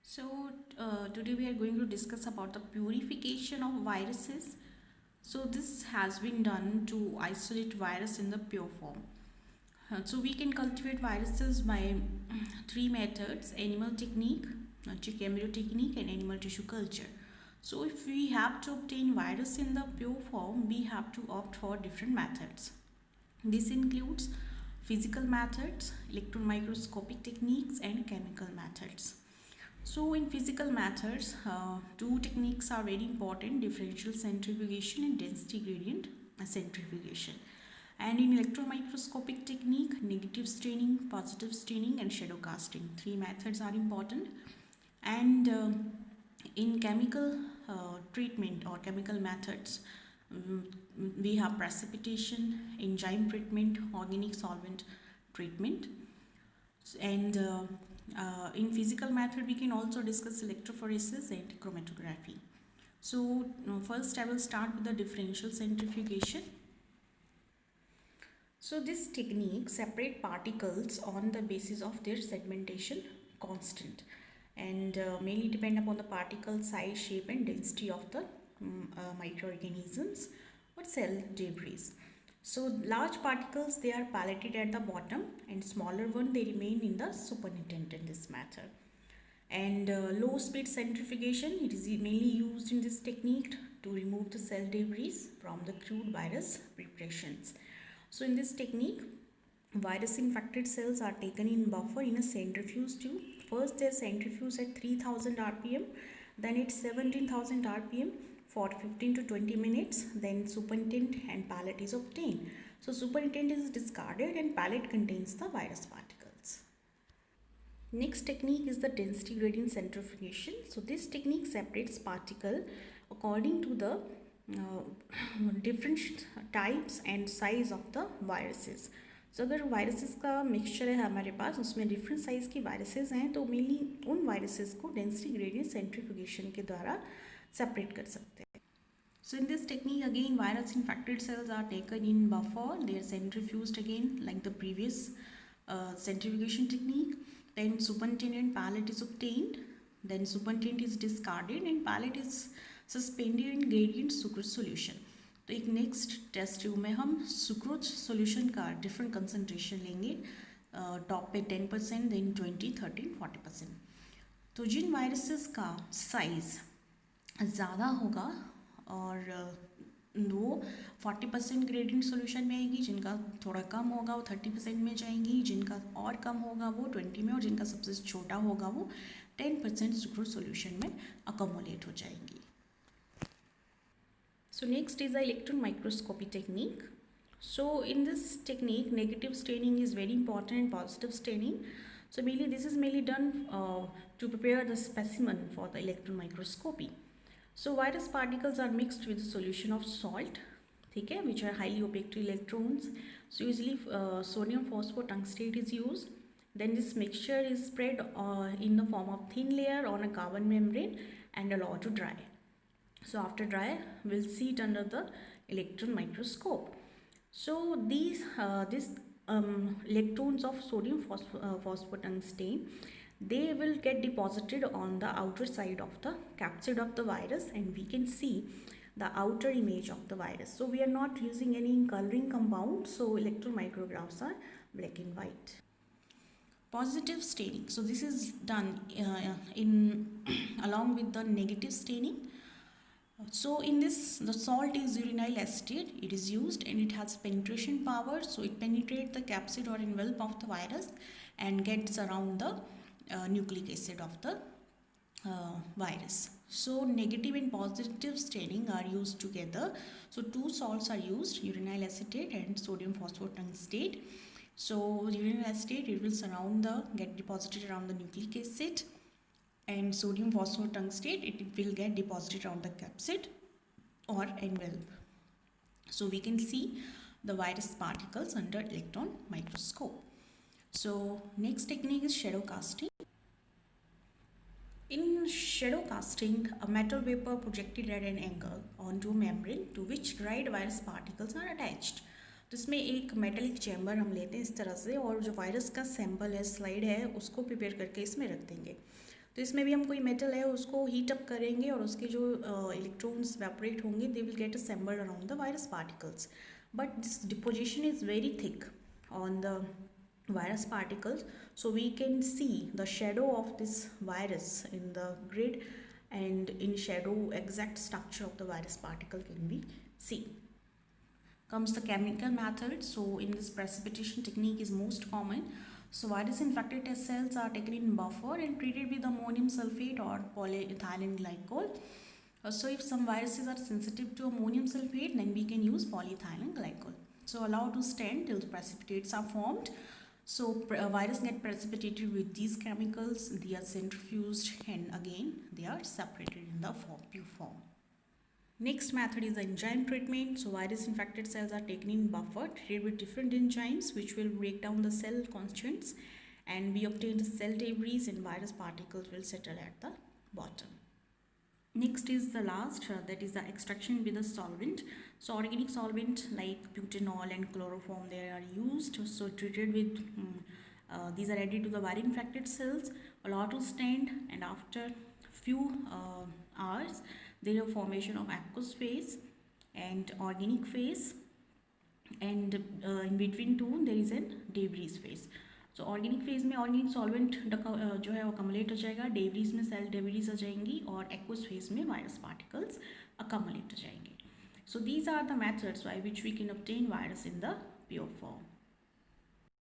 Today we are going to discuss about the purification of viruses. So this has been done to isolate virus in the pure form. So we can cultivate viruses by three methods: animal technique, chick embryo technique, and animal tissue culture. So if we have to obtain virus in the pure form, we have to opt for different methods. This includes physical methods, electron microscopic techniques, and chemical methods. So in physical methods, two techniques are very important: differential centrifugation and density gradient centrifugation. And in electron microscopic technique, negative staining, positive staining, and shadow casting. Three methods are important. And in chemical treatment or chemical methods, um, we have precipitation, enzyme treatment, organic solvent treatment. And in physical method, we can also discuss electrophoresis and chromatography. So first I will start with the differential centrifugation. So this technique separate particles on the basis of their segmentation constant and mainly depend upon the particle size, shape and density of the microorganisms or cell debris. So large particles, they are paletted at the bottom and smaller one, they remain in the supernatant in this method. And low speed centrifugation, it is mainly used in this technique to remove the cell debris from the crude virus preparations. So in this technique, virus infected cells are taken in buffer in a centrifuge tube. First they are centrifuged at 3000 rpm, then at 17,000 rpm for 15 to 20 minutes, then superintent and pallet is obtained. So superintent is discarded and pallet contains the virus particles. Next technique is the density gradient centrifugation. So this technique separates particle according to the different types and size of the viruses. So अगर viruses का mixture है हमारे पास, उसमें different size की viruses हैं, तो mainly उन viruses को डेंसिटी ग्रेडियंट सेंट्रीफ्यूगेशन के द्वारा सेपरेट कर सकते हैं. So in this technique again, virus infected cells are taken in buffer, they are centrifuged again like the previous centrifugation technique. Then supernatant pallet is obtained, then supernatant is discarded and pallet is suspended in gradient sucrose solution. तो एक next test tube में हम sucrose solution का different concentration लेंगे, top पे 10%, then 20, 13, 40%. तो जिन viruses का size ज़्यादा होगा और वो 40% ग्रेडियंट सॉल्यूशन में आएगी, जिनका थोड़ा कम होगा वो 30% में जाएंगी, जिनका और कम होगा वो 20 में, और जिनका सबसे छोटा होगा वो 10% सुक्रोज सॉल्यूशन में अकोमोलेट हो जाएंगी. So next is the electron microscopy technique. So in this technique, negative staining is very important and positive staining. So mainly this is mainly done to prepare the specimen for the electron microscopy. So virus particles are mixed with a solution of salt, okay, which are highly opaque to electrons. So usually sodium phosphotungstate is used. Then this mixture is spread in the form of thin layer on a carbon membrane and allowed to dry. So after dry, we'll see it under the electron microscope. So these electrons of sodium phosphotungstate, they will get deposited on the outer side of the capsid of the virus, and we can see the outer image of the virus. So we are not using any coloring compound, so electron micrographs are black and white. Positive staining. So this is done along with the negative staining. So in this, the salt is uranyl acetate, it is used and it has penetration power, so it penetrates the capsid or envelope of the virus and gets around the nucleic acid of the virus. So negative and positive staining are used together. So two salts are used, uranyl acetate and sodium phosphotungstate. So uranyl acetate, it will get deposited around the nucleic acid, and sodium phosphotungstate, it will get deposited on the capsid or envelope. So we can see the virus particles under electron microscope. So next technique is shadow casting. In shadow casting, a metal vapor projected at an angle onto a membrane to which dried virus particles are attached. तो इसमें एक metallic chamber हम लेते हैं इस तरह से, और जो वायरस का सैंपल है, स्लाइड है, उसको प्रिपेयर करके इसमें रख देंगे. तो इसमें भी हम कोई मेटल है उसको हीट अप करेंगे और उसके जो इलेक्ट्रॉन्स वेपरेट होंगे they will get assembled around the virus particles, but this deposition is very thick on the virus particles, so we can see the shadow of this virus in the grid, and in shadow exact structure of the virus particle can be seen. Comes the chemical method. So in this precipitation technique is most common. So virus infected test cells are taken in buffer and treated with ammonium sulfate or polyethylene glycol. So if some viruses are sensitive to ammonium sulfate, then we can use polyethylene glycol. So allow to stand till precipitates are formed. So virus get precipitated with these chemicals, they are centrifuged, and again they are separated in the pure form. Next method is the enzyme treatment. So virus infected cells are taken in buffer, treated with different enzymes which will break down the cell constituents, and we obtain the cell debris and virus particles will settle at the bottom. Next is the last, that is the extraction with a solvent. So organic solvent like butanol and chloroform, they are used. So treated with these are added to the virus infected cells, allow to stand, and after few hours there is formation of aqueous phase and organic phase, and in between two there is a debris phase. So organic phase में organic solvent जो है वो अकमलेट हो जाएगा, debris में cell debris आ जाएंगी, और aqueous phase में वायरस पार्टिकल्स अकमलेट हो जाएंगे. So these are the methods by which we can obtain virus in the pure form.